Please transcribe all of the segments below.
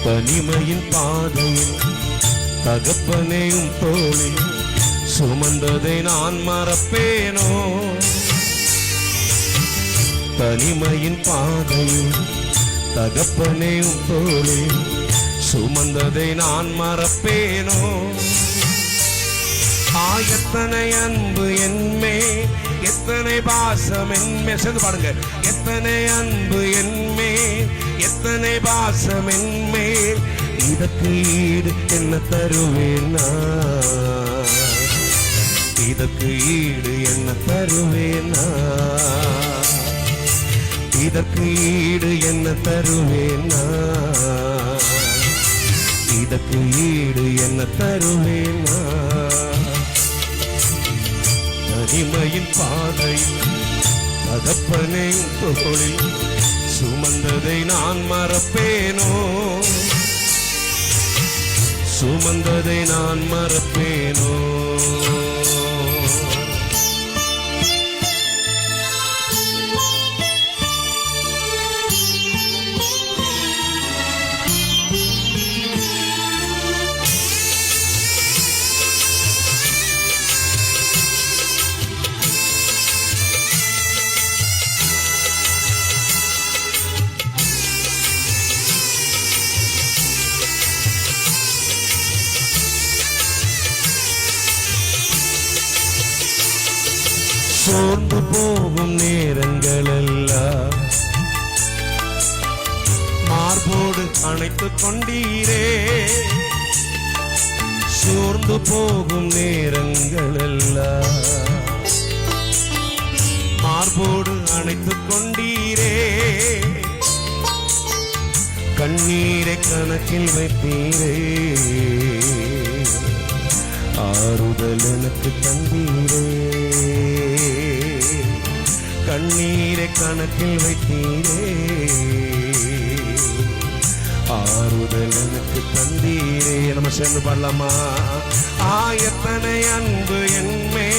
தனிமையின் பாதையில் தகப்பனையும் தோளில் சுமந்ததை நான் மறப்பேனோ? தனிமையின் பாதையில் தகப்பனையும் தோளில் சுமந்ததை நான் மறப்பேனோ? எத்தனை அன்பு என்மே, எத்தனை பாசம் என்மே. சேர்ந்து பாடுங்க. எத்தனை அன்பு என்மே, எத்தனை பாசம் என்மே, இதற்கு ஈடு என்ன தருவேனா? இதற்கு ஈடு என்ன தருவேனா? இதற்கு ஈடு என்ன தருவேனா? இதற்கு ஈடு என்ன தருவேனா? தனிமையின் பாதை தகப்பனையும் தோளில் சுமந்ததை நான் மறப்பேனோ? சுமந்ததை நான் மறப்பேனோ? சோர்ந்து போகும் நேரங்களெல்லாம் மார்போடு அணைத்துக் கொண்டீரே. சோர்ந்து போகும் நேரங்களெல்லாம் மார்போடு அணைத்துக் கொண்டீரே. கண்ணீரை கணக்கில் வைத்தீரே, ஆறுதல் எனக்கு தந்தீரே. கண்ணீரை கணக்கில் வைத்தீரே, ஆறுதல் எனக்கு தந்தீரே. நம்ம சேர்ந்து பாடலாமா? எத்தனை அன்பு என்மே,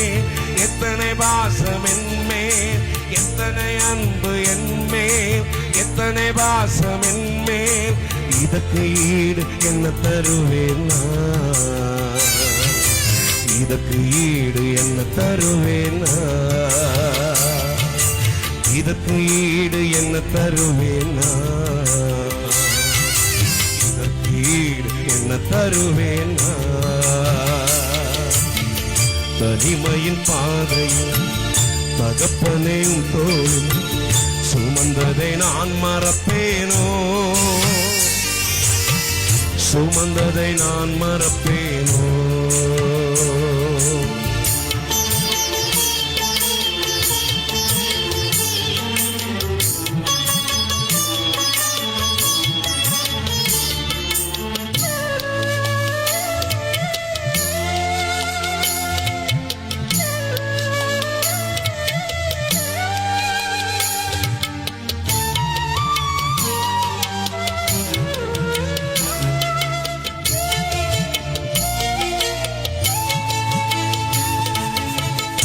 எத்தனை பாசம் என்மே, எத்தனை அன்பு என்மே, எத்தனை பாசம் என்மே, இதற்கு ஈடு என்ன தருவேனா? இதற்கு ஈடு என்ன தருவேனா? இதற்கு ஈடு என்ன தருவேனா? இதற்கு ஈடு என்ன தருவேனா? தனிமையின் பாதையில் தகப்பனையும் தோளில் சுமந்ததை நான் மறப்பேனோ? சுமந்ததை நான் மறப்பேனோ?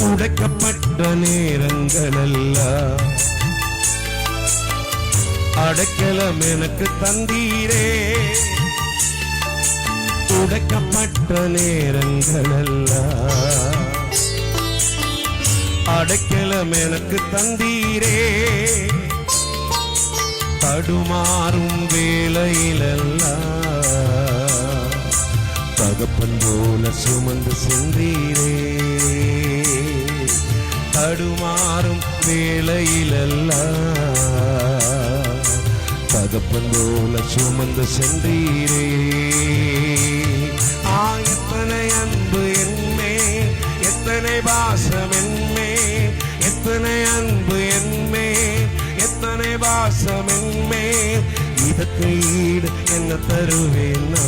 உடைக்கப்பட்ட நேரங்களெல்லாம் அடைக்கலம் எனக்கு தந்தீரே. உடைக்கப்பட்ட நேரங்களெல்லாம் அடைக்கலம் எனக்கு தந்தீரே. தடுமாறும் வேளையிலெல்லாம் தகப்பன் போல சுமந்து சென்றீரே. தடுமாறும் வேளையிலெல்லாம் தகப்பன் போல சுமந்து சென்றீரே. எத்தனை அன்பு என்மே, எத்தனை பாசம் என்மே, எத்தனை அன்பு என்மே, எத்தனை பாசம் என்மே, இதற்கு ஈடு என்ன தருவேனா?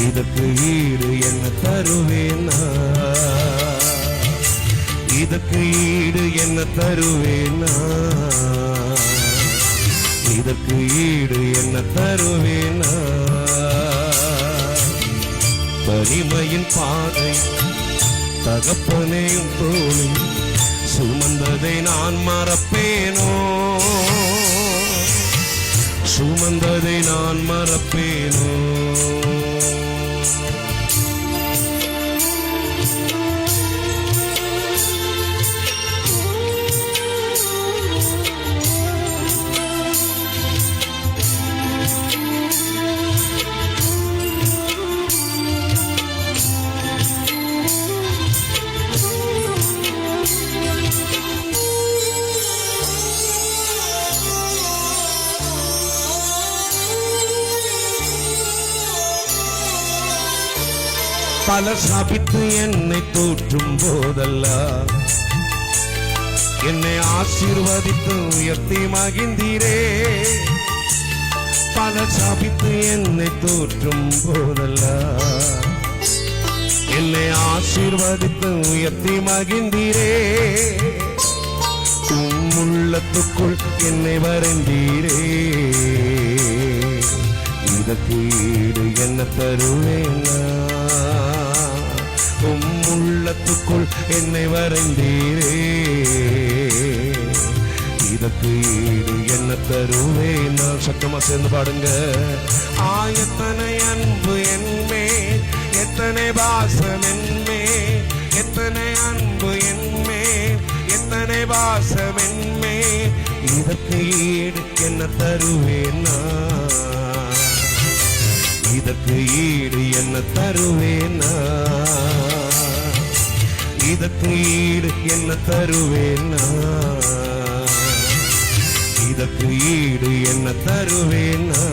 இதற்கு ஈடு என்ன தருவேனா? இதற்கு ஈடு என்ன தருவேனா? இதற்கு ஈடு என்ன தருவேனா? தனிமையின் பாதை தகப்பனையும் தோளில் சுமந்ததை நான் மறப்பேனோ? சுமந்ததை நான் மறப்பேனோ? பலர் சபித்து என்னை தூற்றும் போதெல்லாம் என்னை ஆசீர்வதித்து உயர்த்தி மகிழ்ந்தீரே. பலர் சபித்து என்னை தூற்றும் போதெல்லாம் என்னை ஆசீர்வதித்து உயர்த்தி மகிழ்ந்தீரே. உள்ளத்துக்குள் என்னை வரைந்தீரே. இதற்கு ஈடு என்ன தருவேனா? உள்ளத்துக்குள் என்னை வரைந்தீரே. இதற்கு ஈடு என்ன தருவேனா? சத்தமா சேர்ந்து பாடுங்க. எத்தனை அன்பு என்மே, எத்தனை பாசம் என்மே, எத்தனை அன்பு என்மே, எத்தனை பாசம் என்மே. இதற்கு ஈடு என்ன தருவேனா? இதற்கு ஈடு என்ன தருவேனா? இதற்கு ஈடு என்ன தருவேனா? இதற்கு ஈடு என்ன தருவேனா?